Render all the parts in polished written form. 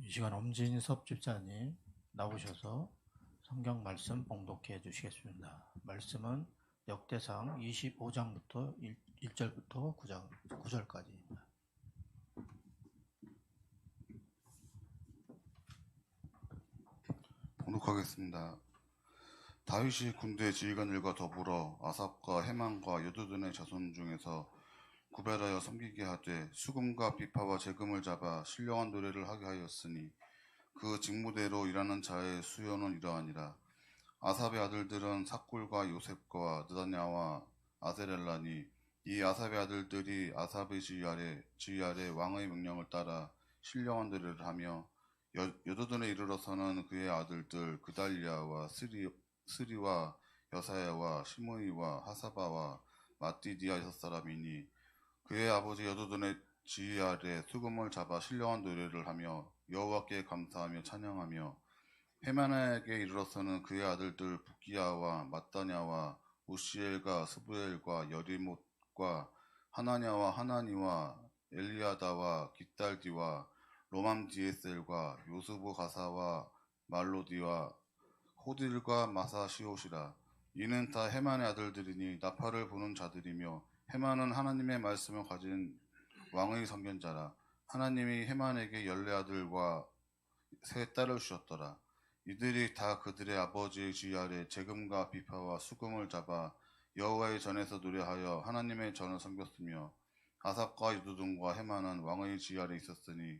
이 시간 엄진섭 집사님 나오셔서 성경 말씀 봉독해 주시겠습니다. 말씀은 역대상 25장부터 1절부터 9절까지입니다. 봉독하겠습니다. 다윗이 군대 지휘관들과 더불어 아삽과 헤만과 여두둔의 자손 중에서 구별하여 섬기게 하되 수금과 비파와 재금을 잡아 신령한 노래를 하게 하였으니 그 직무대로 일하는 자의 수요는 이러하니라. 아삽의 아들들은 삭굴과 요셉과 느다냐와 아세렐라니 이 아삽의 아들들이 아삽의 지휘 아래 왕의 명령을 따라 신령한 노래를 하며 여두둔에 이르러서는 그의 아들들 그달리아와 스리와 여사야와 시므이와 하사바와 마띠디아 6사람이니 그의 아버지 여두둔의 지휘 아래 수금을 잡아 신령한 노래를 하며 여호와께 감사하며 찬양하며 헤만에게 이르러서는 그의 아들들 부기야와 마따냐와 우시엘과 스부엘과 여리못과 하나냐와 하나니와 엘리아다와 깃달디와 로맘디에셀과 요스부 가사와 말로디와 호딜과 마사시옷이라. 이는 다 헤만의 아들들이니 나팔을 부는 자들이며 헤만은 하나님의 말씀을 가진 왕의 선견자라. 하나님이 헤만에게 14아들과 3딸을 주셨더라. 이들이 다 그들의 아버지의 지휘 아래 재금과 비파와 수금을 잡아 여호와의 전에서 노래하여 하나님의 전을 섬겼으며 아삽과 여두둔과 헤만은 왕의 지휘 아래 있었으니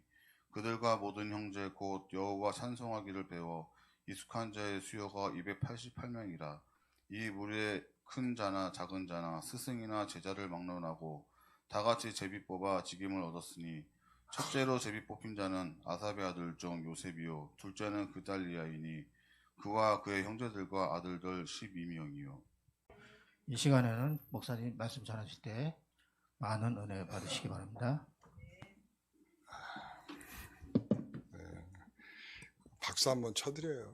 그들과 모든 형제 곧 여호와 찬송하기를 배워 익숙한 자의 수요가 288명이라. 이 무리에 큰 자나 작은 자나 스승이나 제자를 막론하고 다같이 제비 뽑아 직임을 얻었으니 첫째로 제비 뽑힌 자는 아삽의 아들 중 요셉이요 둘째는 그달리아이니 그와 그의 형제들과 아들들 12명이요. 이 시간에는 목사님 말씀 전하실 때 많은 은혜 받으시기 바랍니다. 박수 한번 쳐드려요.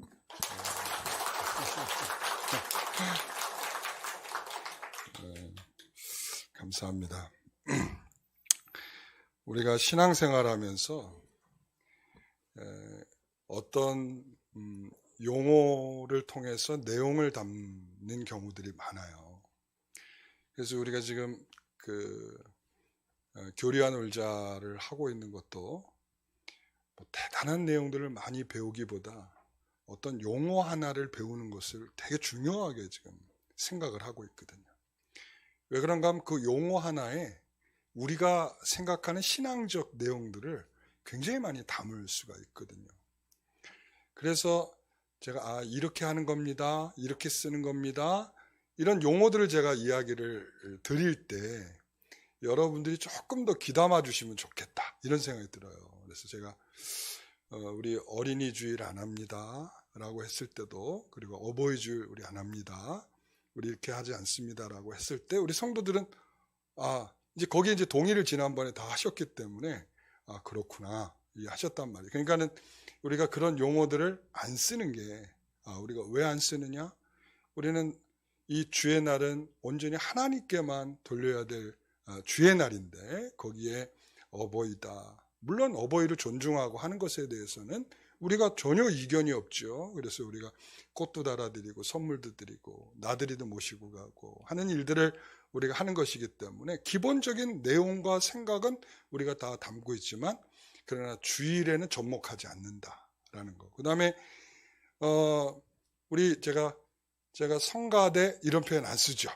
네, 감사합니다. 우리가 신앙생활하면서 어떤 용어를 통해서 내용을 담는 경우들이 많아요. 그래서 우리가 지금 교리한 울자를 하고 있는 것도 대단한 내용들을 많이 배우기보다 어떤 용어 하나를 배우는 것을 되게 중요하게 지금 생각을 하고 있거든요. 왜 그런가 하면 그 용어 하나에 우리가 생각하는 신앙적 내용들을 굉장히 많이 담을 수가 있거든요. 그래서 제가 이렇게 하는 겁니다, 이렇게 쓰는 겁니다, 이런 용어들을 제가 이야기를 드릴 때 여러분들이 조금 더 귀담아 주시면 좋겠다 이런 생각이 들어요. 그래서 제가 우리 어린이 주일 안 합니다 라고 했을 때도, 그리고 어버이 주일 우리 안 합니다, 우리 이렇게 하지 않습니다 라고 했을 때 우리 성도들은 이제 거기에 이제 동의를 지난번에 다 하셨기 때문에 그렇구나 하셨단 말이에요. 그러니까는 우리가 그런 용어들을 안 쓰는 게 우리가 왜 안 쓰느냐? 우리는 이 주의 날은 온전히 하나님께만 돌려야 될 주의 날인데 거기에 어버이다, 물론 어버이를 존중하고 하는 것에 대해서는 우리가 전혀 이견이 없죠. 그래서 우리가 꽃도 달아드리고 선물도 드리고 나들이도 모시고 가고 하는 일들을 우리가 하는 것이기 때문에 기본적인 내용과 생각은 우리가 다 담고 있지만 그러나 주일에는 접목하지 않는다라는 거. 그 다음에 제가 성가대 이런 표현 안 쓰죠.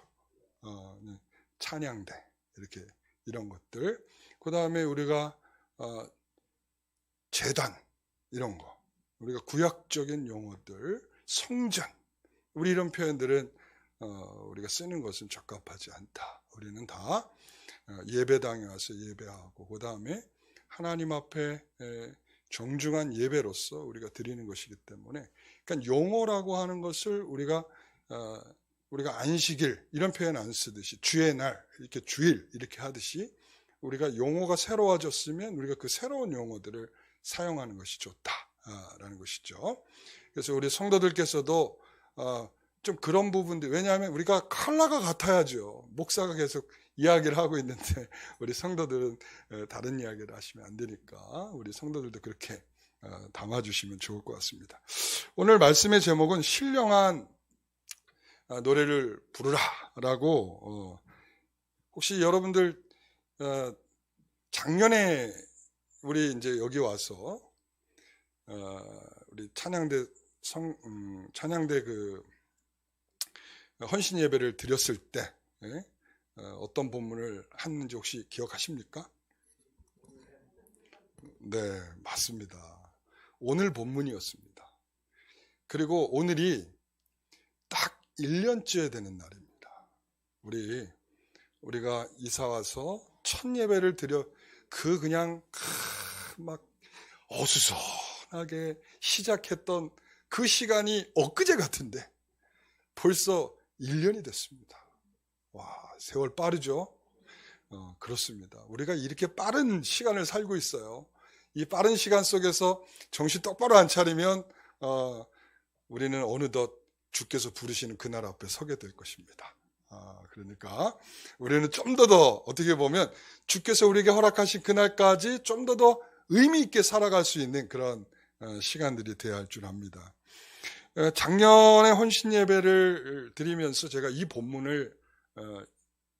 찬양대 이렇게 이런 것들. 그 다음에 우리가 제단 이런 거, 우리가 구약적인 용어들, 성전, 우리 이런 표현들은 우리가 쓰는 것은 적합하지 않다. 우리는 다 예배당에 와서 예배하고 그 다음에 하나님 앞에 정중한 예배로서 우리가 드리는 것이기 때문에, 그러니까 용어라고 하는 것을 우리가 안식일 이런 표현 안 쓰듯이 주의 날 이렇게 주일 이렇게 하듯이 우리가 용어가 새로워졌으면 우리가 그 새로운 용어들을 사용하는 것이 좋다라는 것이죠. 그래서 우리 성도들께서도 좀 그런 부분들, 왜냐하면 우리가 컬러가 같아야죠. 목사가 계속 이야기를 하고 있는데 우리 성도들은 다른 이야기를 하시면 안 되니까 우리 성도들도 그렇게 담아주시면 좋을 것 같습니다. 오늘 말씀의 제목은 신령한 노래를 부르라라고, 혹시 여러분들 작년에 우리 이제 여기 와서 우리 찬양대 그 헌신 예배를 드렸을 때 어떤 본문을 했는지 혹시 기억하십니까? 네, 맞습니다. 오늘 본문이었습니다. 그리고 오늘이 딱 1년째 되는 날입니다. 우리가 이사 와서 첫 예배를 드려 그냥 막 어수선하게 시작했던 그 시간이 엊그제 같은데 벌써 1년이 됐습니다. 와, 세월 빠르죠? 그렇습니다. 우리가 이렇게 빠른 시간을 살고 있어요. 이 빠른 시간 속에서 정신 똑바로 안 차리면 우리는 어느덧 주께서 부르시는 그날 앞에 서게 될 것입니다. 그러니까 우리는 좀 더 어떻게 보면 주께서 우리에게 허락하신 그날까지 좀 더 의미 있게 살아갈 수 있는 그런 시간들이 되어야 할 줄 압니다. 작년에 헌신 예배를 드리면서 제가 이 본문을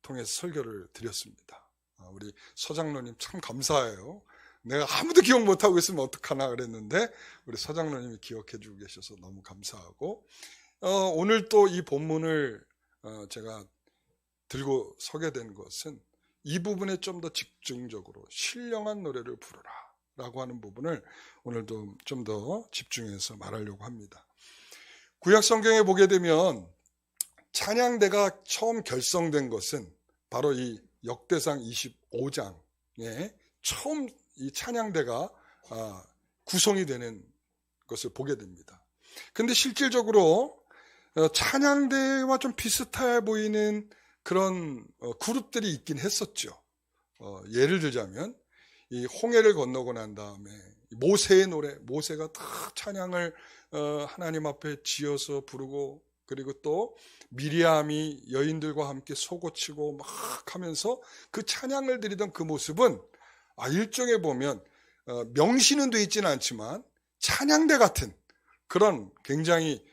통해서 설교를 드렸습니다. 우리 서장로님 참 감사해요. 내가 아무도 기억 못하고 있으면 어떡하나 그랬는데 우리 서장로님이 기억해 주고 계셔서 너무 감사하고, 오늘 또 이 본문을 제가 들고 서게 된 것은 이 부분에 좀 더 집중적으로 신령한 노래를 부르라 라고 하는 부분을 오늘도 좀 더 집중해서 말하려고 합니다. 구약 성경에 보게 되면 찬양대가 처음 결성된 것은 바로 이 역대상 25장에 처음 이 찬양대가 구성이 되는 것을 보게 됩니다. 근데 실질적으로 찬양대와 좀 비슷해 보이는 그런 그룹들이 있긴 했었죠. 예를 들자면 이 홍해를 건너고 난 다음에 모세의 노래, 모세가 다 찬양을 하나님 앞에 지어서 부르고, 그리고 또 미리암이 여인들과 함께 소고치고 막 하면서 그 찬양을 드리던 그 모습은 일종에 보면 명시는 돼 있지는 않지만 찬양대 같은 그런 굉장히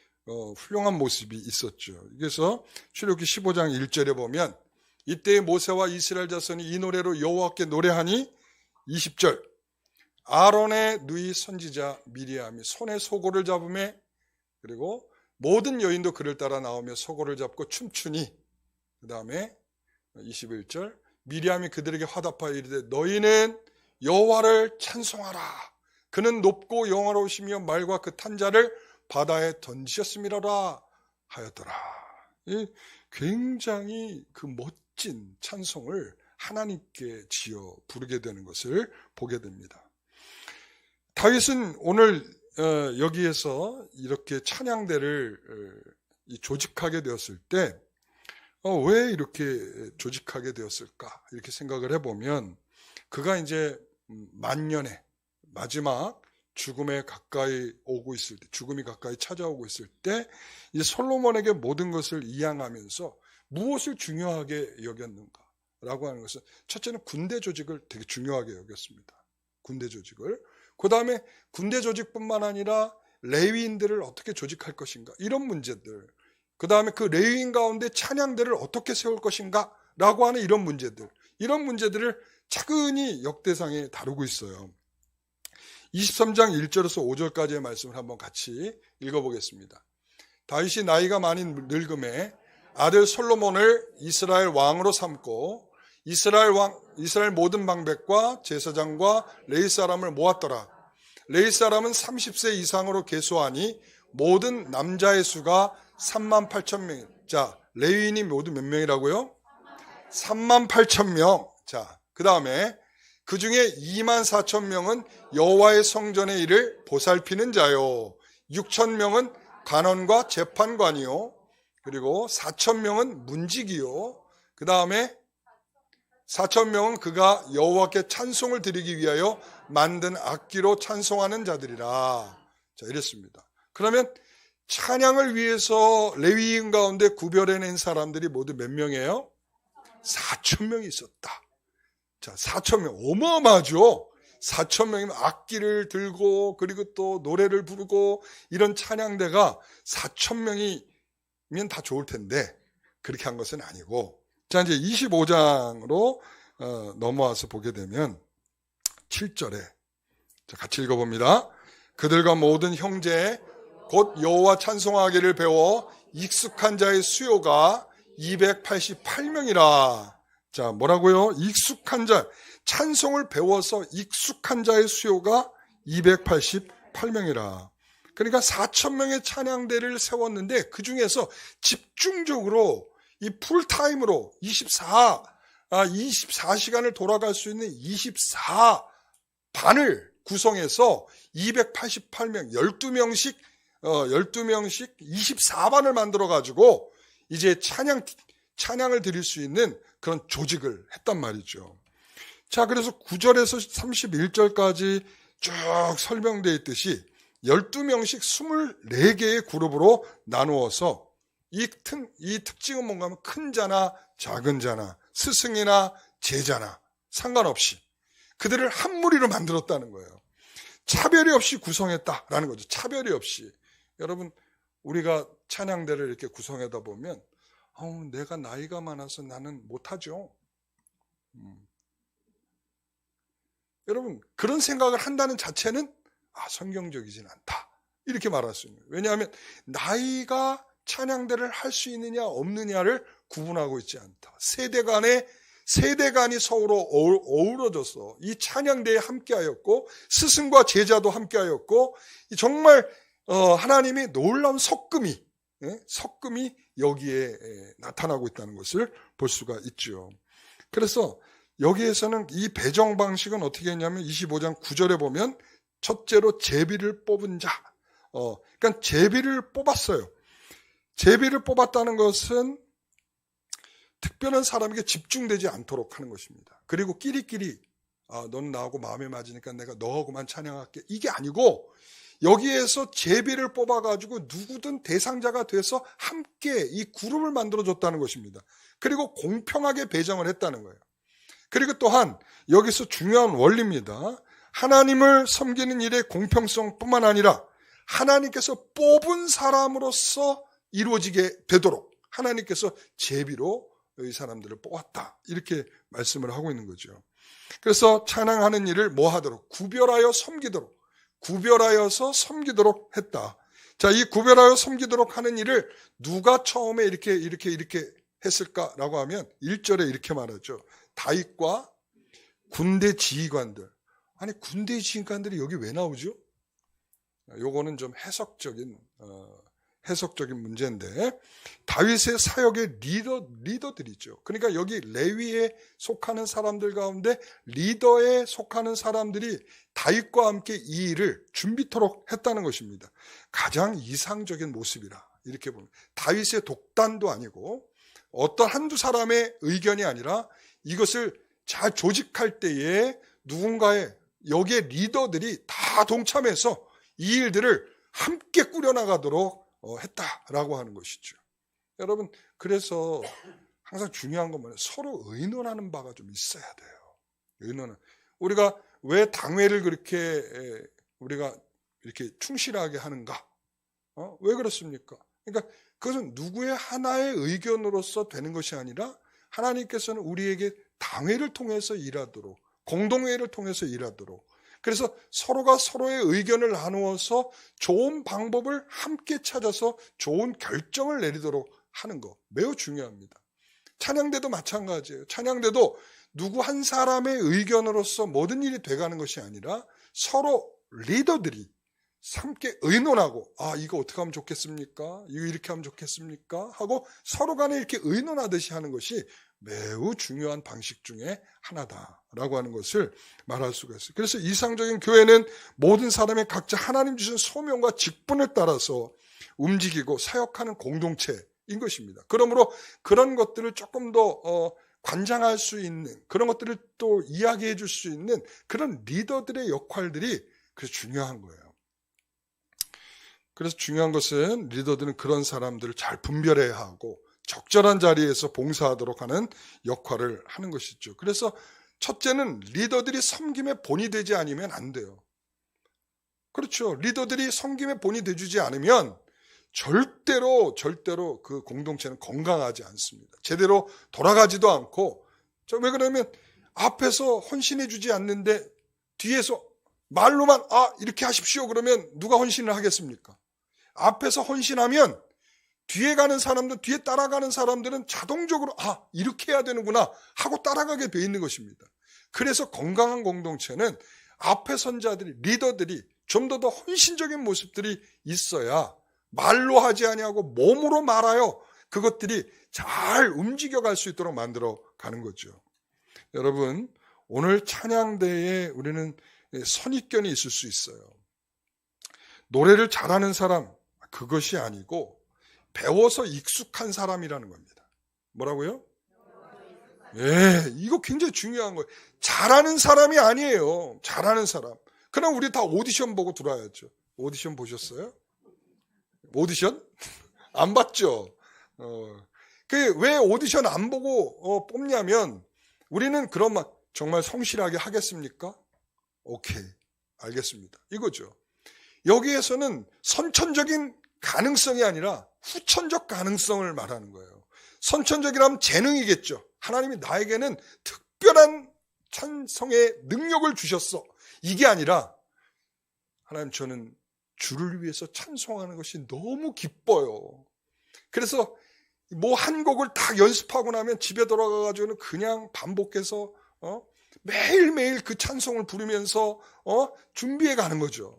훌륭한 모습이 있었죠. 그래서 출애굽기 15장 1절에 보면 이때 모세와 이스라엘 자손이 이 노래로 여호와께 노래하니, 20절 아론의 누이 선지자 미리암이 손에 소고를 잡으매, 그리고 모든 여인도 그를 따라 나오며 소고를 잡고 춤추니, 그 다음에 21절 미리암이 그들에게 화답하여 이르되 너희는 여호와를 찬송하라. 그는 높고 영화로우시며 말과 그 탄자를 바다에 던지셨음이로라 하였더라. 굉장히 그 멋진 찬송을 하나님께 지어 부르게 되는 것을 보게 됩니다. 다윗은 오늘 여기에서 이렇게 찬양대를 조직하게 되었을 때 왜 이렇게 조직하게 되었을까 이렇게 생각을 해보면, 그가 이제 만년에 마지막 죽음에 가까이 오고 있을 때, 죽음이 가까이 찾아오고 있을 때 이제 솔로몬에게 모든 것을 이양하면서 무엇을 중요하게 여겼는가라고 하는 것은, 첫째는 군대 조직을 되게 중요하게 여겼습니다. 군대 조직을. 그 다음에 군대 조직뿐만 아니라 레위인들을 어떻게 조직할 것인가, 이런 문제들. 그 다음에 그 레위인 가운데 찬양대를 어떻게 세울 것인가 라고 하는 이런 문제들을 차근히 역대상에 다루고 있어요. 23장 1절에서 5절까지의 말씀을 한번 같이 읽어보겠습니다. 다윗이 나이가 많이 늙음에 아들 솔로몬을 이스라엘 왕으로 삼고 이스라엘 모든 방백과 제사장과 레위 사람을 모았더라. 레위 사람은 30세 이상으로 계수하니 모든 남자의 수가 38,000명. 자, 레위인이 모두 몇 명이라고요? 38,000명. 자, 그 다음에 그 중에 24,000명은 여호와의 성전의 일을 보살피는 자요, 6,000명은 간원과 재판관이요, 그리고 4,000명은 문지기요, 그 다음에 4,000명은 그가 여호와께 찬송을 드리기 위하여 만든 악기로 찬송하는 자들이라. 자, 이랬습니다. 그러면 찬양을 위해서 레위인 가운데 구별해낸 사람들이 모두 몇 명이에요? 4,000명이 있었다. 자, 4,000명. 어마어마하죠? 4,000명이면 악기를 들고 그리고 또 노래를 부르고 이런 찬양대가 4,000명이면 다 좋을 텐데 그렇게 한 것은 아니고, 자 이제 25장으로 넘어와서 보게 되면 7절에 자, 같이 읽어봅니다. 그들과 모든 형제 곧 여호와 찬송하기를 배워 익숙한 자의 수요가 288명이라. 자 뭐라고요? 익숙한 자, 찬송을 배워서 익숙한 자의 수요가 288명이라. 그러니까 4,000명의 찬양대를 세웠는데 그 중에서 집중적으로 이 풀타임으로 24시간을 돌아갈 수 있는 24반을 구성해서 288명, 12명씩 24반을 만들어 가지고 이제 찬양을 드릴 수 있는 그런 조직을 했단 말이죠. 자, 그래서 9절에서 31절까지 쭉 설명되어 있듯이 12명씩 24개의 그룹으로 나누어서 이 특징은 뭔가 하면 큰 자나 작은 자나 스승이나 제자나 상관없이 그들을 한 무리로 만들었다는 거예요. 차별이 없이 구성했다라는 거죠. 차별이 없이. 여러분, 우리가 찬양대를 이렇게 구성하다 보면 내가 나이가 많아서 나는 못하죠. 여러분, 그런 생각을 한다는 자체는 성경적이진 않다, 이렇게 말할 수 있는 거예요. 왜냐하면 나이가 찬양대를 할 수 있느냐 없느냐를 구분하고 있지 않다. 세대간이 서로 어우러져서 이 찬양대에 함께하였고 스승과 제자도 함께하였고 정말 하나님의 놀라운 섞음이 여기에 나타나고 있다는 것을 볼 수가 있죠. 그래서 여기에서는 이 배정 방식은 어떻게 했냐면 25장 9절에 보면 첫째로 제비를 뽑은 자, 그러니까 제비를 뽑았어요. 제비를 뽑았다는 것은 특별한 사람에게 집중되지 않도록 하는 것입니다. 그리고 끼리끼리 너는 나하고 마음에 맞으니까 내가 너하고만 찬양할게, 이게 아니고 여기에서 제비를 뽑아가지고 누구든 대상자가 돼서 함께 이 그룹을 만들어줬다는 것입니다. 그리고 공평하게 배정을 했다는 거예요. 그리고 또한 여기서 중요한 원리입니다. 하나님을 섬기는 일의 공평성뿐만 아니라 하나님께서 뽑은 사람으로서 이루어지게 되도록 하나님께서 제비로 이 사람들을 뽑았다, 이렇게 말씀을 하고 있는 거죠. 그래서 찬양하는 일을 뭐 하도록? 구별하여서 섬기도록 했다. 자, 이 구별하여 섬기도록 하는 일을 누가 처음에 이렇게 했을까라고 하면 1절에 이렇게 말하죠. 다윗과 군대 지휘관들. 아니, 군대 지휘관들이 여기 왜 나오죠? 요거는 좀 해석적인 문제인데, 다윗의 사역의 리더들이죠. 그러니까 여기 레위에 속하는 사람들 가운데 리더에 속하는 사람들이 다윗과 함께 이 일을 준비토록 했다는 것입니다. 가장 이상적인 모습이라 이렇게 보면, 다윗의 독단도 아니고 어떤 한두 사람의 의견이 아니라 이것을 잘 조직할 때에 누군가의 여기에 리더들이 다 동참해서 이 일들을 함께 꾸려나가도록 했다라고 하는 것이죠. 여러분, 그래서 항상 중요한 건 뭐냐면 서로 의논하는 바가 좀 있어야 돼요. 의논은. 우리가 왜 당회를 그렇게 우리가 이렇게 충실하게 하는가? 왜 그렇습니까? 그러니까 그것은 누구의 하나의 의견으로서 되는 것이 아니라 하나님께서는 우리에게 당회를 통해서 일하도록, 공동회의를 통해서 일하도록, 그래서 서로가 서로의 의견을 나누어서 좋은 방법을 함께 찾아서 좋은 결정을 내리도록 하는 거 매우 중요합니다. 찬양대도 마찬가지예요. 찬양대도 누구 한 사람의 의견으로서 모든 일이 돼가는 것이 아니라 서로 리더들이 함께 의논하고, 이거 어떻게 하면 좋겠습니까? 이거 이렇게 하면 좋겠습니까? 하고 서로 간에 이렇게 의논하듯이 하는 것이 매우 중요한 방식 중에 하나다라고 하는 것을 말할 수가 있어요. 그래서 이상적인 교회는 모든 사람의 각자 하나님 주신 소명과 직분에 따라서 움직이고 사역하는 공동체인 것입니다. 그러므로 그런 것들을 조금 더 관장할 수 있는, 그런 것들을 또 이야기해 줄 수 있는 그런 리더들의 역할들이 그래서 중요한 거예요. 그래서 중요한 것은 리더들은 그런 사람들을 잘 분별해야 하고 적절한 자리에서 봉사하도록 하는 역할을 하는 것이죠. 그래서 첫째는 리더들이 섬김의 본이 되지 않으면 안 돼요. 그렇죠. 리더들이 섬김의 본이 되주지 않으면 절대로 그 공동체는 건강하지 않습니다. 제대로 돌아가지도 않고, 왜 그러면 앞에서 헌신해 주지 않는데 뒤에서 말로만 이렇게 하십시오 그러면 누가 헌신을 하겠습니까? 앞에서 헌신하면 뒤에 가는 사람들, 뒤에 따라가는 사람들은 자동적으로 이렇게 해야 되는구나 하고 따라가게 돼 있는 것입니다. 그래서 건강한 공동체는 앞에 선자들이, 리더들이 좀 더 헌신적인 모습들이 있어야 말로 하지 아니하고 몸으로 말하여 그것들이 잘 움직여갈 수 있도록 만들어 가는 거죠. 여러분, 오늘 찬양대에 우리는 선입견이 있을 수 있어요. 노래를 잘하는 사람, 그것이 아니고 배워서 익숙한 사람이라는 겁니다. 뭐라고요? 이거 굉장히 중요한 거예요. 잘하는 사람이 아니에요. 잘하는 사람. 그럼 우리 다 오디션 보고 들어와야죠. 오디션 보셨어요? 오디션? 안 봤죠? 왜 오디션 안 보고 뽑냐면 우리는 그럼 정말 성실하게 하겠습니까? 오케이, 알겠습니다. 이거죠. 여기에서는 선천적인 가능성이 아니라 후천적 가능성을 말하는 거예요. 선천적이라면 재능이겠죠. 하나님이 나에게는 특별한 찬송의 능력을 주셨어. 이게 아니라 하나님, 저는 주를 위해서 찬송하는 것이 너무 기뻐요. 그래서 뭐 한 곡을 딱 연습하고 나면 집에 돌아가가지고는 그냥 반복해서 매일매일 그 찬송을 부르면서 준비해 가는 거죠.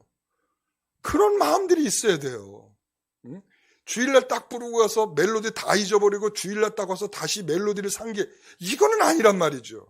그런 마음들이 있어야 돼요. 주일날 딱 부르고 가서 멜로디 다 잊어버리고 주일날 딱 와서 다시 멜로디를 상기해. 이거는 아니란 말이죠.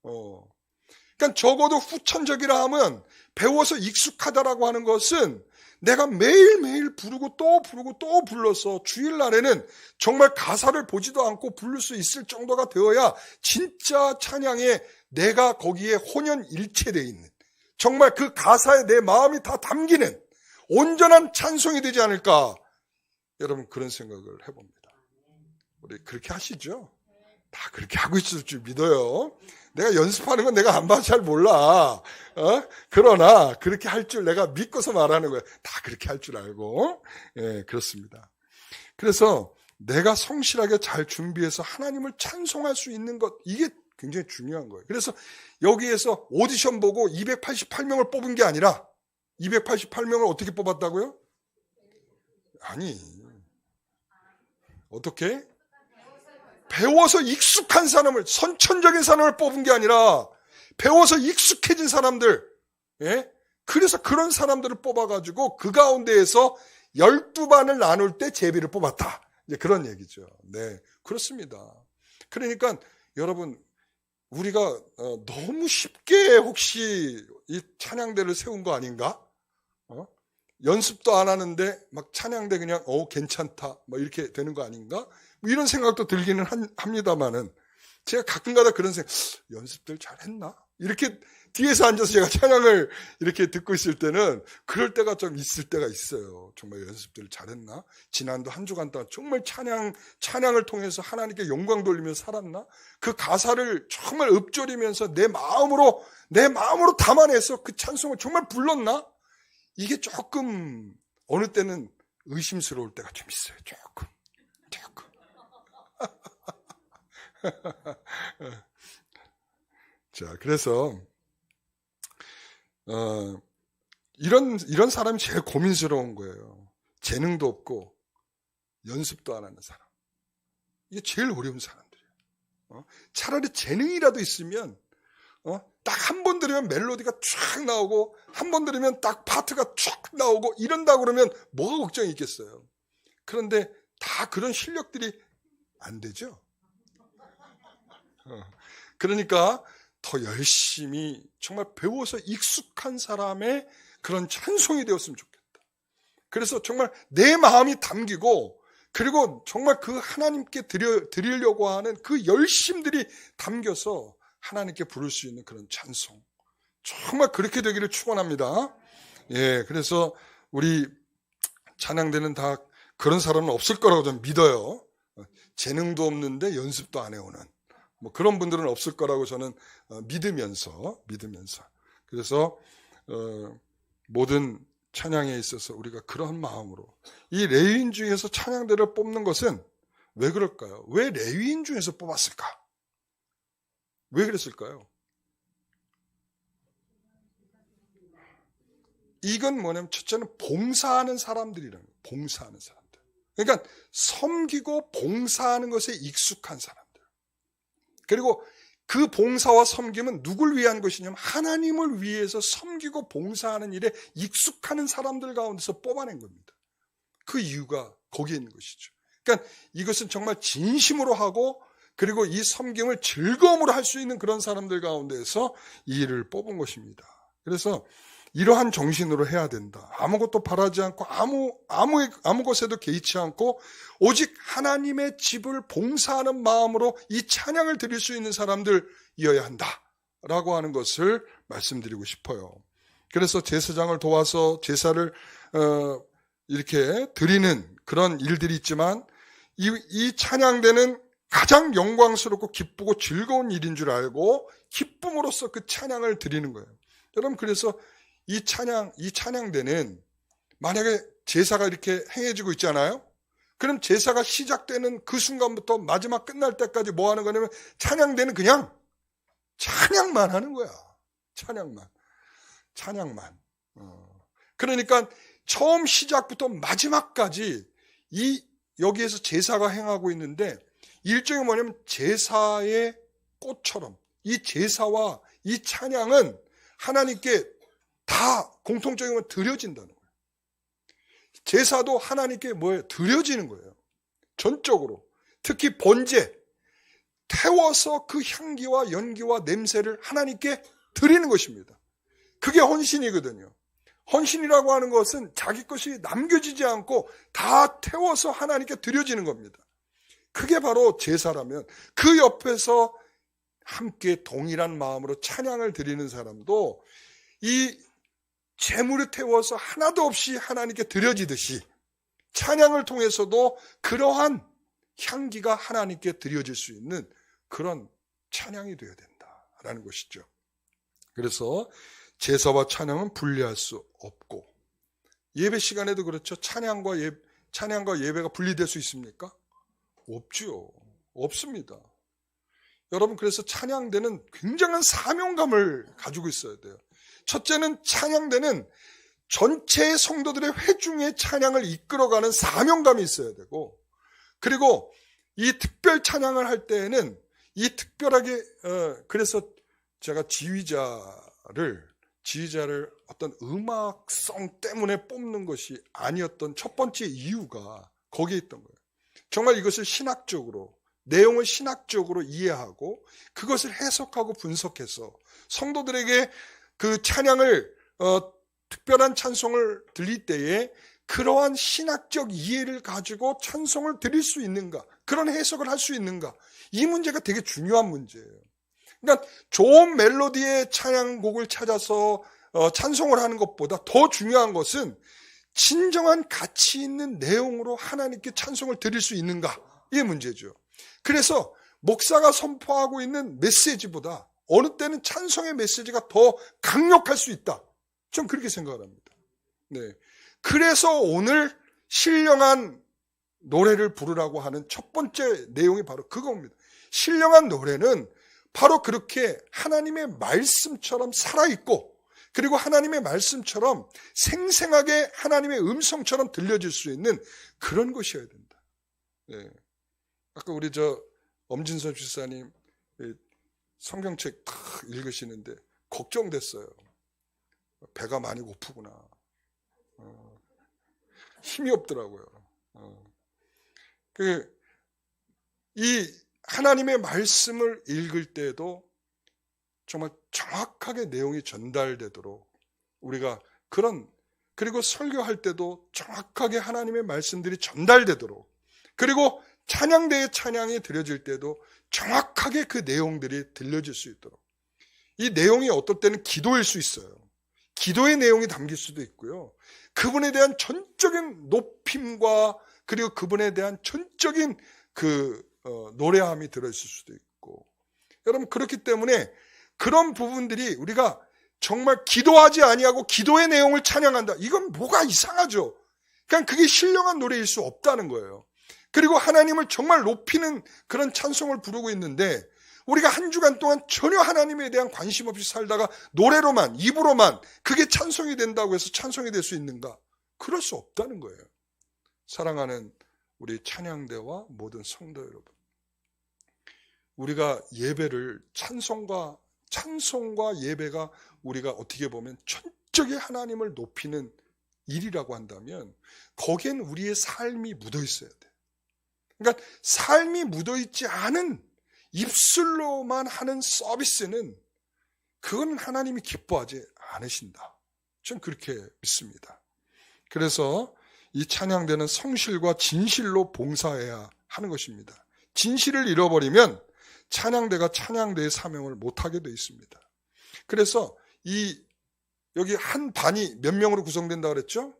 그러니까 적어도 후천적이라 하면 배워서 익숙하다라고 하는 것은 내가 매일매일 부르고 또 부르고 또 불러서 주일날에는 정말 가사를 보지도 않고 부를 수 있을 정도가 되어야 진짜 찬양에 내가 거기에 혼연일체되어 있는, 정말 그 가사에 내 마음이 다 담기는 온전한 찬송이 되지 않을까. 여러분, 그런 생각을 해봅니다. 우리 그렇게 하시죠? 다 그렇게 하고 있을 줄 믿어요. 내가 연습하는 건 내가 안 봐서 잘 몰라. 그러나 그렇게 할 줄 내가 믿고서 말하는 거예요. 다 그렇게 할 줄 알고. 그렇습니다. 그래서 내가 성실하게 잘 준비해서 하나님을 찬송할 수 있는 것, 이게 굉장히 중요한 거예요. 그래서 여기에서 오디션 보고 288명을 뽑은 게 아니라 288명을 어떻게 뽑았다고요? 아니, 어떻게? 배워서 익숙한 사람을, 선천적인 사람을 뽑은 게 아니라 배워서 익숙해진 사람들, 그래서 그런 사람들을 뽑아가지고 그 가운데에서 12반을 나눌 때 제비를 뽑았다. 이제 그런 얘기죠. 네, 그렇습니다. 그러니까 여러분, 우리가 너무 쉽게 혹시 이 찬양대를 세운 거 아닌가? 연습도 안 하는데 막 찬양대 그냥 괜찮다 뭐 이렇게 되는 거 아닌가? 뭐 이런 생각도 들기는 합니다만은, 제가 가끔가다 그런 생각, 연습들 잘했나? 이렇게 뒤에서 앉아서 제가 찬양을 이렇게 듣고 있을 때는 그럴 때가 좀 있을 때가 있어요. 정말 연습들 잘했나? 지난도 한 주간 동안 정말 찬양을 통해서 하나님께 영광 돌리면서 살았나? 그 가사를 정말 읊조리면서 내 마음으로 담아내서 그 찬송을 정말 불렀나? 이게 조금 어느 때는 의심스러울 때가 좀 있어요. 조금. 자, 그래서 이런 사람이 제일 고민스러운 거예요. 재능도 없고 연습도 안 하는 사람. 이게 제일 어려운 사람들이에요. 차라리 재능이라도 있으면 딱 한 번 들으면 멜로디가 쫙 나오고 한 번 들으면 딱 파트가 쫙 나오고 이런다 그러면 뭐가 걱정이 있겠어요. 그런데 다 그런 실력들이 안 되죠. 그러니까 더 열심히 정말 배워서 익숙한 사람의 그런 찬송이 되었으면 좋겠다. 그래서 정말 내 마음이 담기고, 그리고 정말 그 하나님께 드리려고 하는 그 열심들이 담겨서 하나님께 부를 수 있는 그런 찬송, 정말 그렇게 되기를 축원합니다. 그래서 우리 찬양대는 다 그런 사람은 없을 거라고 저는 믿어요. 재능도 없는데 연습도 안 해오는 뭐 그런 분들은 없을 거라고 저는 믿으면서 그래서 모든 찬양에 있어서 우리가 그런 마음으로 이 레위인 중에서 찬양대를 뽑는 것은 왜 그럴까요? 왜 레위인 중에서 뽑았을까? 왜 그랬을까요? 이건 뭐냐면 첫째는 봉사하는 사람들이라는 거예요. 봉사하는 사람들. 그러니까 섬기고 봉사하는 것에 익숙한 사람들. 그리고 그 봉사와 섬김은 누굴 위한 것이냐면 하나님을 위해서 섬기고 봉사하는 일에 익숙하는 사람들 가운데서 뽑아낸 겁니다. 그 이유가 거기에 있는 것이죠. 그러니까 이것은 정말 진심으로 하고 그리고 이 섬김을 즐거움으로 할 수 있는 그런 사람들 가운데서 이 일을 뽑은 것입니다. 그래서 이러한 정신으로 해야 된다. 아무것도 바라지 않고 아무 것에도 개의치 않고 오직 하나님의 집을 봉사하는 마음으로 이 찬양을 드릴 수 있는 사람들이어야 한다라고 하는 것을 말씀드리고 싶어요. 그래서 제사장을 도와서 제사를 이렇게 드리는 그런 일들이 있지만 이 찬양대는 가장 영광스럽고 기쁘고 즐거운 일인 줄 알고 기쁨으로써 그 찬양을 드리는 거예요. 여러분 그래서 이 찬양대는 만약에 제사가 이렇게 행해지고 있잖아요. 그럼 제사가 시작되는 그 순간부터 마지막 끝날 때까지 뭐 하는 거냐면 찬양대는 그냥 찬양만 하는 거야. 찬양만. 그러니까 처음 시작부터 마지막까지 여기에서 제사가 행하고 있는데 일종의 뭐냐면 제사의 꽃처럼 이 제사와 이 찬양은 하나님께 다 공통적인 드려진다는 거예요. 제사도 하나님께 드려지는 거예요. 전적으로. 특히 번제, 태워서 그 향기와 연기와 냄새를 하나님께 드리는 것입니다. 그게 헌신이거든요. 헌신이라고 하는 것은 자기 것이 남겨지지 않고 다 태워서 하나님께 드려지는 겁니다. 그게 바로 제사라면 그 옆에서 함께 동일한 마음으로 찬양을 드리는 사람도 이 제물을 태워서 하나도 없이 하나님께 드려지듯이 찬양을 통해서도 그러한 향기가 하나님께 드려질 수 있는 그런 찬양이 되어야 된다라는 것이죠. 그래서 제사와 찬양은 분리할 수 없고 예배 시간에도 그렇죠. 찬양과 예배가 분리될 수 있습니까? 없죠. 없습니다. 여러분 그래서 찬양대는 굉장한 사명감을 가지고 있어야 돼요. 첫째는 찬양대는 전체 성도들의 회중의 찬양을 이끌어가는 사명감이 있어야 되고 그리고 이 특별 찬양을 할 때에는 이 특별하게 그래서 제가 지휘자를 어떤 음악성 때문에 뽑는 것이 아니었던 첫 번째 이유가 거기에 있던 거예요. 정말 이것을 내용을 신학적으로 이해하고 그것을 해석하고 분석해서 성도들에게 그 찬양을 특별한 찬송을 드릴 때에 그러한 신학적 이해를 가지고 찬송을 드릴 수 있는가, 그런 해석을 할 수 있는가, 이 문제가 되게 중요한 문제예요. 그러니까 좋은 멜로디의 찬양곡을 찾아서 찬송을 하는 것보다 더 중요한 것은 진정한 가치 있는 내용으로 하나님께 찬송을 드릴 수 있는가, 이게 문제죠. 그래서 목사가 선포하고 있는 메시지보다 어느 때는 찬송의 메시지가 더 강력할 수 있다. 전 그렇게 생각을 합니다. 네. 그래서 오늘 신령한 노래를 부르라고 하는 첫 번째 내용이 바로 그겁니다. 신령한 노래는 바로 그렇게 하나님의 말씀처럼 살아있고 그리고 하나님의 말씀처럼 생생하게 하나님의 음성처럼 들려질 수 있는 그런 것이어야 된다. 네. 아까 우리 엄진섭 집사님 성경책 다 읽으시는데 걱정됐어요. 배가 많이 고프구나. 힘이 없더라고요. 이 하나님의 말씀을 읽을 때도 정말 정확하게 내용이 전달되도록 우리가 그리고 설교할 때도 정확하게 하나님의 말씀들이 전달되도록 그리고 찬양대의 찬양이 드려질 때도 정확하게 그 내용들이 들려질 수 있도록 이 내용이 어떨 때는 기도일 수 있어요. 기도의 내용이 담길 수도 있고요. 그분에 대한 전적인 높임과 그리고 그분에 대한 전적인 노래함이 들어있을 수도 있고 여러분 그렇기 때문에 그런 부분들이 우리가 정말 기도하지 아니하고 기도의 내용을 찬양한다. 이건 뭐가 이상하죠. 그냥 그게 신령한 노래일 수 없다는 거예요. 그리고 하나님을 정말 높이는 그런 찬송을 부르고 있는데 우리가 한 주간 동안 전혀 하나님에 대한 관심 없이 살다가 노래로만 입으로만 그게 찬송이 된다고 해서 찬송이 될 수 있는가? 그럴 수 없다는 거예요. 사랑하는 우리 찬양대와 모든 성도 여러분, 우리가 예배를 찬송과 예배가 우리가 어떻게 보면 전적인 하나님을 높이는 일이라고 한다면 거기엔 우리의 삶이 묻어 있어야 돼. 그러니까 삶이 묻어 있지 않은 입술로만 하는 서비스는 그건 하나님이 기뻐하지 않으신다. 전 그렇게 믿습니다. 그래서 이 찬양대는 성실과 진실로 봉사해야 하는 것입니다. 진실을 잃어버리면 찬양대가 찬양대의 사명을 못하게 되어 있습니다. 그래서 여기 한 반이 몇 명으로 구성된다고 그랬죠?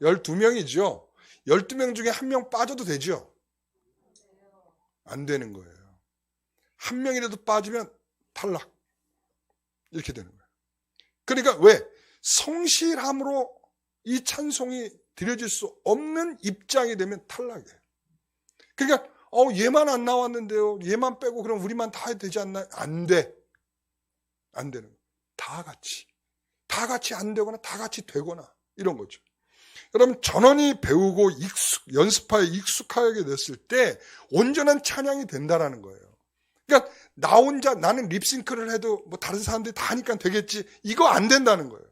12명이죠. 12명 중에 한 명 빠져도 되죠? 안 되는 거예요. 한 명이라도 빠지면 탈락. 이렇게 되는 거예요. 그러니까 왜? 성실함으로 이 찬송이 드려질 수 없는 입장이 되면 탈락이에요. 그러니까 얘만 안 나왔는데요. 얘만 빼고 그럼 우리만 다 해야 되지 않나요? 안 돼. 안 되는 거예요. 다 같이 안 되거나 다 같이 되거나 이런 거죠. 여러분 전원이 배우고 연습하여 익숙하게 됐을 때 온전한 찬양이 된다라는 거예요. 그러니까 나 혼자 나는 립싱크를 해도 뭐 다른 사람들이 다 하니까 되겠지. 이거 안 된다는 거예요.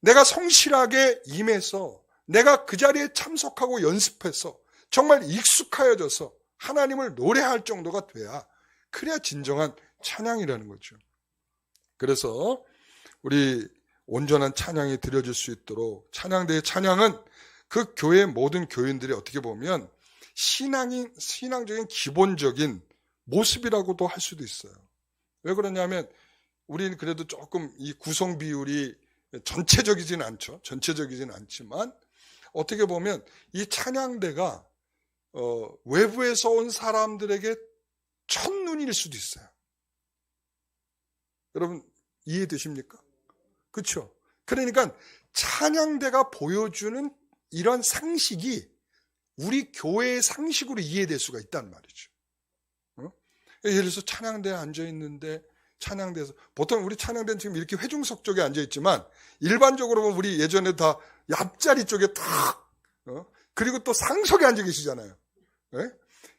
내가 성실하게 임해서 내가 그 자리에 참석하고 연습해서 정말 익숙하여져서 하나님을 노래할 정도가 돼야 그래야 진정한 찬양이라는 거죠. 그래서 우리 온전한 찬양이 드려질 수 있도록 찬양대의 찬양은 그 교회 모든 교인들이 어떻게 보면 신앙적인 기본적인 모습이라고도 할 수도 있어요. 왜 그러냐면 우리는 그래도 조금 이 구성 비율이 전체적이진 않죠. 전체적이진 않지만 어떻게 보면 이 찬양대가 외부에서 온 사람들에게 첫눈일 수도 있어요. 여러분 이해되십니까? 그렇죠? 그러니까 찬양대가 보여주는 이런 상식이 우리 교회의 상식으로 이해될 수가 있단 말이죠. 예를 들어서 찬양대에 앉아있는데 찬양대에서 보통 우리 찬양대는 지금 이렇게 회중석 쪽에 앉아있지만 일반적으로 보면 우리 예전에 다 옆자리 쪽에 탁 그리고 또 상석에 앉아 계시잖아요.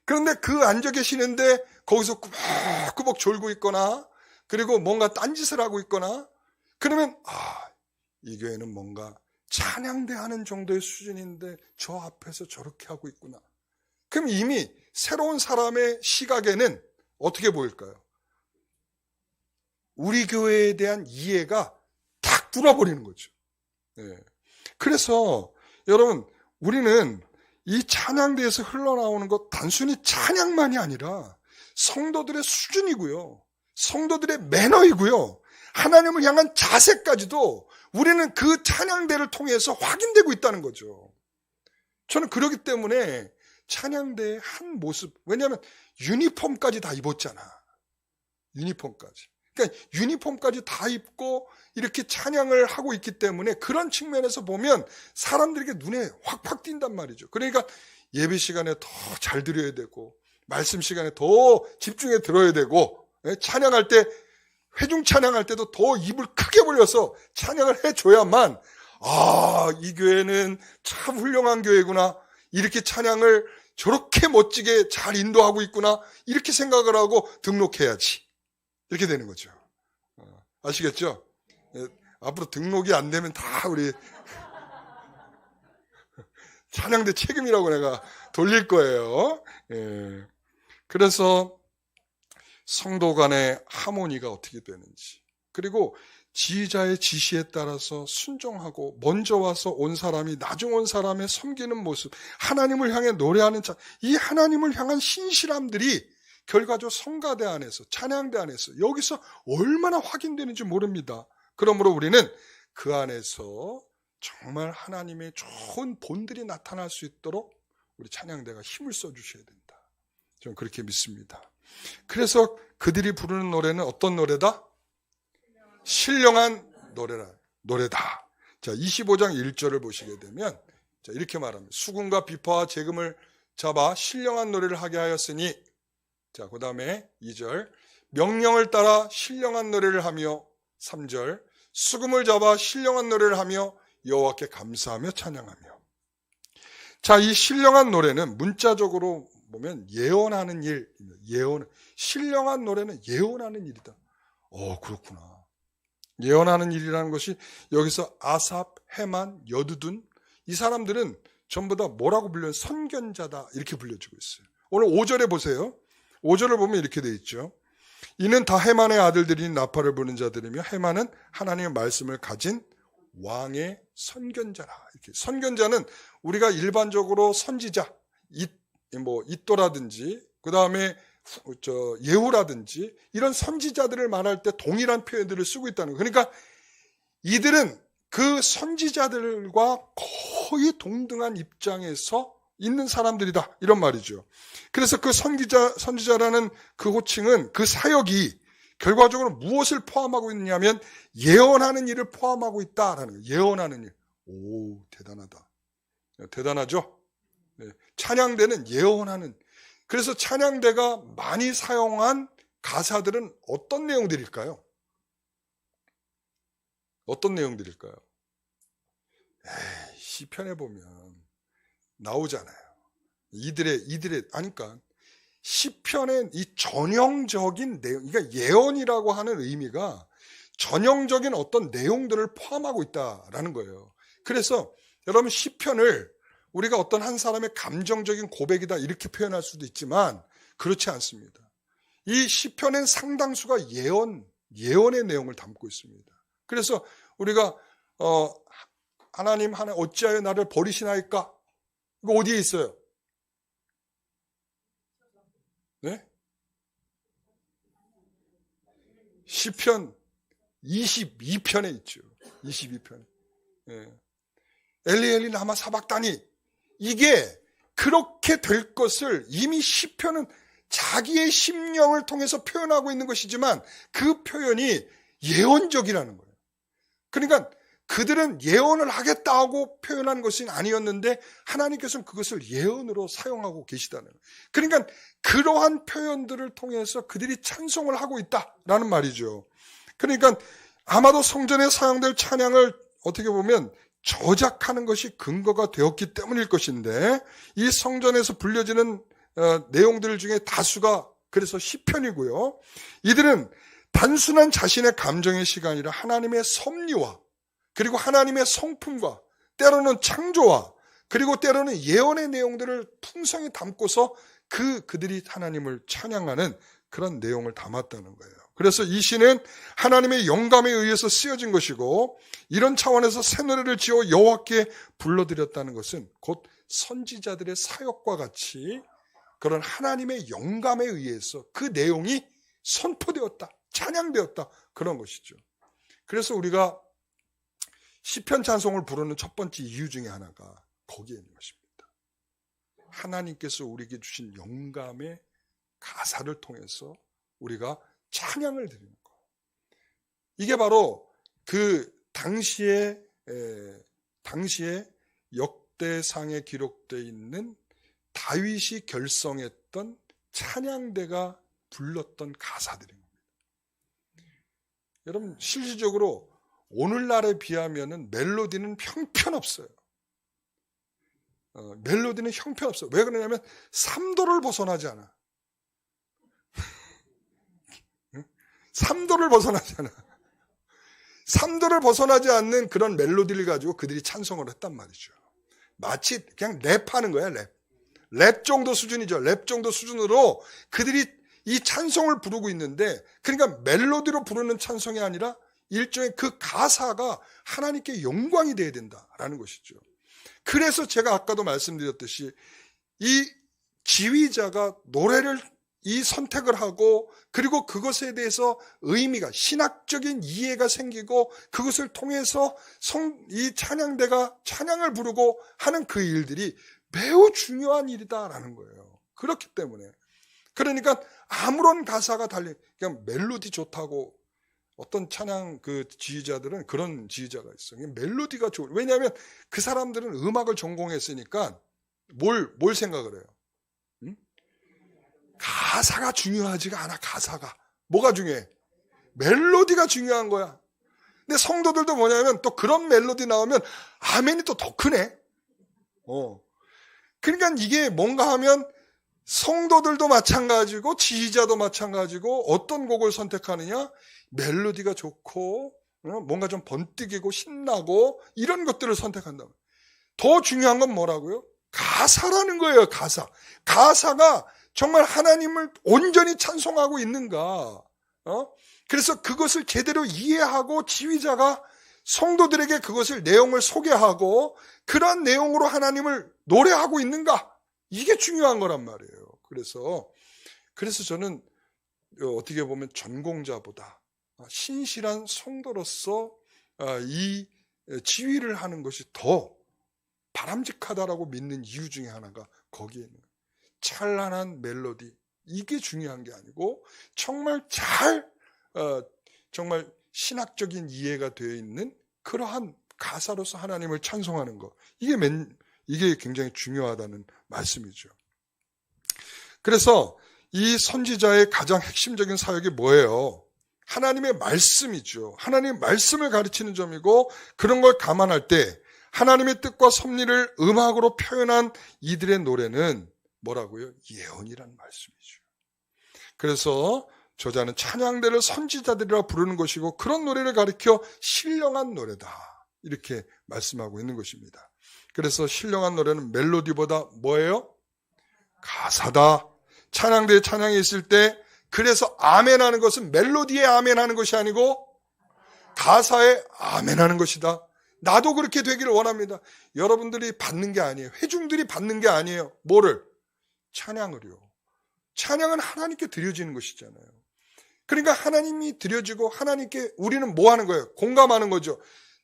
그런데 그 앉아 계시는데 거기서 꾸벅꾸벅 졸고 있거나 그리고 뭔가 딴짓을 하고 있거나 그러면 이 교회는 뭔가 찬양대 하는 정도의 수준인데 저 앞에서 저렇게 하고 있구나. 그럼 이미 새로운 사람의 시각에는 어떻게 보일까요? 우리 교회에 대한 이해가 탁 뚫어버리는 거죠. 그래서 여러분 우리는 이 찬양대에서 흘러나오는 것 단순히 찬양만이 아니라 성도들의 수준이고요. 성도들의 매너이고요. 하나님을 향한 자세까지도 우리는 그 찬양대를 통해서 확인되고 있다는 거죠. 저는 그렇기 때문에 찬양대의 한 모습, 왜냐하면 유니폼까지 다 입었잖아. 유니폼까지. 그러니까 유니폼까지 다 입고 이렇게 찬양을 하고 있기 때문에 그런 측면에서 보면 사람들에게 눈에 확확 띈단 말이죠. 그러니까 예배 시간에 더 잘 드려야 되고 말씀 시간에 더 집중해 들어야 되고 찬양할 때 회중 찬양할 때도 더 입을 크게 벌려서 찬양을 해줘야만 이 교회는 참 훌륭한 교회구나. 이렇게 찬양을 저렇게 멋지게 잘 인도하고 있구나. 이렇게 생각을 하고 등록해야지. 이렇게 되는 거죠. 아시겠죠? 앞으로 등록이 안 되면 다 우리 찬양대 책임이라고 내가 돌릴 거예요. 그래서 성도 간의 하모니가 어떻게 되는지, 그리고 지휘자의 지시에 따라서 순종하고 먼저 와서 온 사람이 나중 온 사람의 섬기는 모습, 하나님을 향해 노래하는 이 하나님을 향한 신실함들이 결과적으로 성가대 안에서, 찬양대 안에서 여기서 얼마나 확인되는지 모릅니다. 그러므로 우리는 그 안에서 정말 하나님의 좋은 본들이 나타날 수 있도록 우리 찬양대가 힘을 써주셔야 된다. 저는 그렇게 믿습니다. 그래서 그들이 부르는 노래는 어떤 노래다? 신령한 노래다. 자, 25장 1절을 보시게 되면 자, 이렇게 말합니다. 수금과 비파와 재금을 잡아 신령한 노래를 하게 하였으니, 자, 그 다음에 2절, 명령을 따라 신령한 노래를 하며, 3절, 수금을 잡아 신령한 노래를 하며 여호와께 감사하며 찬양하며. 자, 이 신령한 노래는 문자적으로 보면 예언하는 일, 신령한 노래는 예언하는 일이다. 그렇구나. 예언하는 일이라는 것이 여기서 아삽, 헤만, 여두둔, 이 사람들은 전부 다 뭐라고 불려요? 선견자다, 이렇게 불려지고 있어요. 오늘 5절에 보세요. 5절을 보면 이렇게 되어 있죠. 이는 다 헤만의 아들들이 나팔을 부는 자들이며 헤만은 하나님의 말씀을 가진 왕의 선견자라. 이렇게. 선견자는 우리가 일반적으로 선지자, 이또라든지 그 다음에 예후라든지 이런 선지자들을 말할 때 동일한 표현들을 쓰고 있다는 거예요. 그러니까 이들은 그 선지자들과 거의 동등한 입장에서 있는 사람들이다, 이런 말이죠. 그래서 그 선지자라는 그 호칭은, 그 사역이 결과적으로 무엇을 포함하고 있냐면 예언하는 일을 포함하고 있다라는 거예요. 예언하는 일. 오, 대단하다. 대단하죠? 네. 찬양대는 예언하는. 그래서 찬양대가 많이 사용한 가사들은 어떤 내용들일까요? 어떤 내용들일까요? 시편에 보면 나오잖아요. 이들의 아니까 시편의 이 전형적인 내용, 그러니까 예언이라고 하는 의미가 전형적인 어떤 내용들을 포함하고 있다라는 거예요. 그래서 여러분, 시편을 우리가 어떤 한 사람의 감정적인 고백이다 이렇게 표현할 수도 있지만 그렇지 않습니다. 이 시편엔 상당수가 예언의 내용을 담고 있습니다. 그래서 우리가 하나님 어찌하여 나를 버리시나이까? 이거 어디에 있어요? 네? 시편 22편에 있죠. 22편에. 네. 엘리 라마 사박다니. 이게 그렇게 될 것을 이미 시편은 자기의 심령을 통해서 표현하고 있는 것이지만 그 표현이 예언적이라는 거예요. 그러니까 그들은 예언을 하겠다 하고 표현한 것이 아니었는데 하나님께서는 그것을 예언으로 사용하고 계시다는 거예요. 그러니까 그러한 표현들을 통해서 그들이 찬송을 하고 있다라는 말이죠. 그러니까 아마도 성전에 사용될 찬양을 어떻게 보면 저작하는 것이 근거가 되었기 때문일 것인데, 이 성전에서 불려지는 내용들 중에 다수가 그래서 시편이고요. 이들은 단순한 자신의 감정의 시간이라 하나님의 섭리와 그리고 하나님의 성품과 때로는 창조와 그리고 때로는 예언의 내용들을 풍성히 담고서 그들이 하나님을 찬양하는 그런 내용을 담았다는 거예요. 그래서 이 시는 하나님의 영감에 의해서 쓰여진 것이고, 이런 차원에서 새 노래를 지어 여호와께 불러드렸다는 것은 곧 선지자들의 사역과 같이 그런 하나님의 영감에 의해서 그 내용이 선포되었다, 찬양되었다, 그런 것이죠. 그래서 우리가 시편 찬송을 부르는 첫 번째 이유 중에 하나가 거기에 있는 것입니다. 하나님께서 우리에게 주신 영감의 가사를 통해서 우리가 찬양을 드리는 것. 이게 바로 그 당시에 역대상에 기록되어 있는 다윗이 결성했던 찬양대가 불렀던 가사들입니다. 여러분, 실질적으로 오늘날에 비하면은 멜로디는 형편없어요. 멜로디는 형편없어요. 왜 그러냐면 3도를 벗어나지 않아. 3도를 벗어나지 않아. 3도를 벗어나지 않는 그런 멜로디를 가지고 그들이 찬송을 했단 말이죠. 마치 그냥 랩하는 거야, 랩. 랩 정도 수준이죠. 랩 정도 수준으로 그들이 이 찬송을 부르고 있는데, 그러니까 멜로디로 부르는 찬송이 아니라 일종의 그 가사가 하나님께 영광이 되어야 된다라는 것이죠. 그래서 제가 아까도 말씀드렸듯이 이 지휘자가 노래를 이 선택을 하고, 그리고 그것에 대해서 의미가, 신학적인 이해가 생기고, 그것을 통해서 이 찬양대가 찬양을 부르고 하는 그 일들이 매우 중요한 일이다라는 거예요. 그렇기 때문에 그러니까 아무런 가사가 달린, 그냥 멜로디 좋다고 어떤 찬양 그 지휘자들은 그런 지휘자가 있어. 그냥 멜로디가 좋을. 왜냐하면 그 사람들은 음악을 전공했으니까 뭘 생각을 해요? 응? 가사가 중요하지가 않아. 가사가 뭐가 중요해? 멜로디가 중요한 거야. 근데 성도들도 뭐냐면 또 그런 멜로디 나오면 아멘이 또 더 크네. 그러니까 이게 뭔가 하면 성도들도 마찬가지고 지휘자도 마찬가지고 어떤 곡을 선택하느냐? 멜로디가 좋고 뭔가 좀 번뜩이고 신나고 이런 것들을 선택한다. 더 중요한 건 뭐라고요? 가사라는 거예요. 가사. 가사가 정말 하나님을 온전히 찬송하고 있는가? 그래서 그것을 제대로 이해하고 지휘자가 성도들에게 그것을 내용을 소개하고 그런 내용으로 하나님을 노래하고 있는가? 이게 중요한 거란 말이에요. 그래서 저는 어떻게 보면 전공자보다 신실한 성도로서 이 지휘를 하는 것이 더 바람직하다라고 믿는 이유 중에 하나가 거기에 있는 거예요. 찬란한 멜로디, 이게 중요한 게 아니고 정말 정말 신학적인 이해가 되어 있는 그러한 가사로서 하나님을 찬송하는 것, 이게 굉장히 중요하다는 말씀이죠. 그래서 이 선지자의 가장 핵심적인 사역이 뭐예요? 하나님의 말씀이죠. 하나님의 말씀을 가르치는 점이고, 그런 걸 감안할 때 하나님의 뜻과 섭리를 음악으로 표현한 이들의 노래는 뭐라고요? 예언이라는 말씀이죠. 그래서 저자는 찬양대를 선지자들이라 부르는 것이고 그런 노래를 가리켜 신령한 노래다, 이렇게 말씀하고 있는 것입니다. 그래서 신령한 노래는 멜로디보다 뭐예요? 가사다. 찬양대에 찬양이 있을 때 그래서 아멘하는 것은 멜로디에 아멘하는 것이 아니고 가사에 아멘하는 것이다. 나도 그렇게 되기를 원합니다. 여러분들이 받는 게 아니에요. 회중들이 받는 게 아니에요. 뭐를? 찬양을요. 찬양은 하나님께 드려지는 것이잖아요. 그러니까 하나님이 드려지고 하나님께 우리는 뭐 하는 거예요? 공감하는 거죠.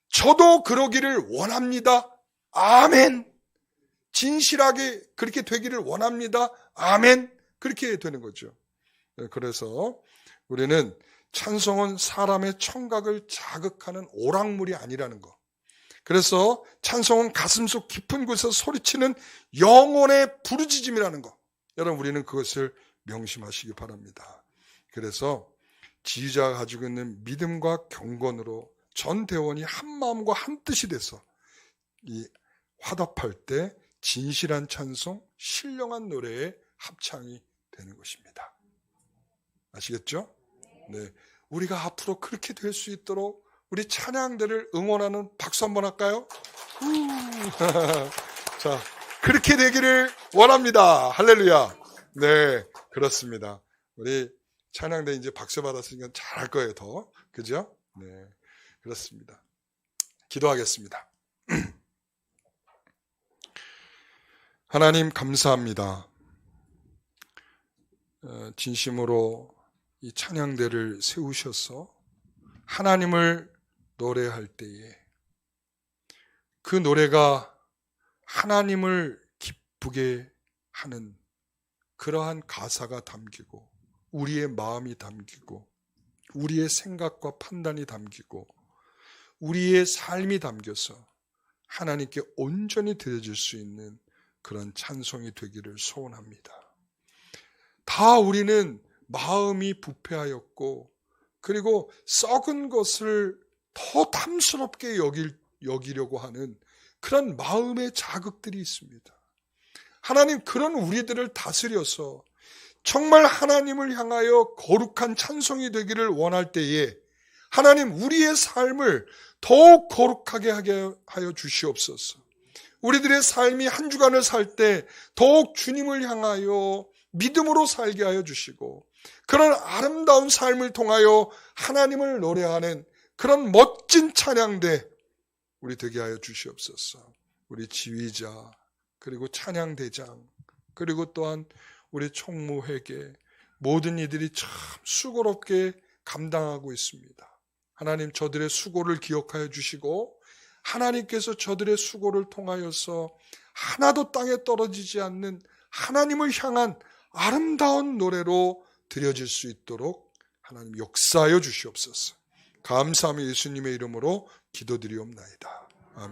저도 그러기를 원합니다. 아멘. 진실하게 그렇게 되기를 원합니다. 아멘. 그렇게 되는 거죠. 그래서 우리는 찬송은 사람의 청각을 자극하는 오락물이 아니라는 거. 그래서 찬송은 가슴속 깊은 곳에서 소리치는 영혼의 부르짖음이라는 거. 여러분, 우리는 그것을 명심하시기 바랍니다. 그래서 지휘자가 가지고 있는 믿음과 경건으로 전 대원이 한 마음과 한 뜻이 돼서 이 화답할 때 진실한 찬송, 신령한 노래의 합창이 되는 것입니다. 아시겠죠? 네, 우리가 앞으로 그렇게 될 수 있도록 우리 찬양대를 응원하는 박수 한번 할까요? 자, 그렇게 되기를 원합니다. 할렐루야. 네, 그렇습니다. 우리 찬양대 이제 박수 받았으니까 잘할 거예요, 더. 그죠? 네, 그렇습니다. 기도하겠습니다. 하나님 감사합니다. 진심으로 이 찬양대를 세우셔서 하나님을 노래할 때에 그 노래가 하나님을 기쁘게 하는 그러한 가사가 담기고 우리의 마음이 담기고 우리의 생각과 판단이 담기고 우리의 삶이 담겨서 하나님께 온전히 드려질 수 있는 그런 찬송이 되기를 소원합니다. 다 우리는 마음이 부패하였고 그리고 썩은 것을 더 탐스럽게 여기려고 하는 그런 마음의 자극들이 있습니다. 하나님, 그런 우리들을 다스려서 정말 하나님을 향하여 거룩한 찬송이 되기를 원할 때에 하나님, 우리의 삶을 더욱 거룩하게 하게 하여 주시옵소서. 우리들의 삶이 한 주간을 살 때 더욱 주님을 향하여 믿음으로 살게 하여 주시고 그런 아름다운 삶을 통하여 하나님을 노래하는 그런 멋진 찬양대 우리 되게 하여 주시옵소서. 우리 지휘자 그리고 찬양대장 그리고 또한 우리 총무회계 모든 이들이 참 수고롭게 감당하고 있습니다. 하나님, 저들의 수고를 기억하여 주시고 하나님께서 저들의 수고를 통하여서 하나도 땅에 떨어지지 않는 하나님을 향한 아름다운 노래로 드려질 수 있도록 하나님 역사하여 주시옵소서. 감사하며 예수님의 이름으로 기도드리옵나이다.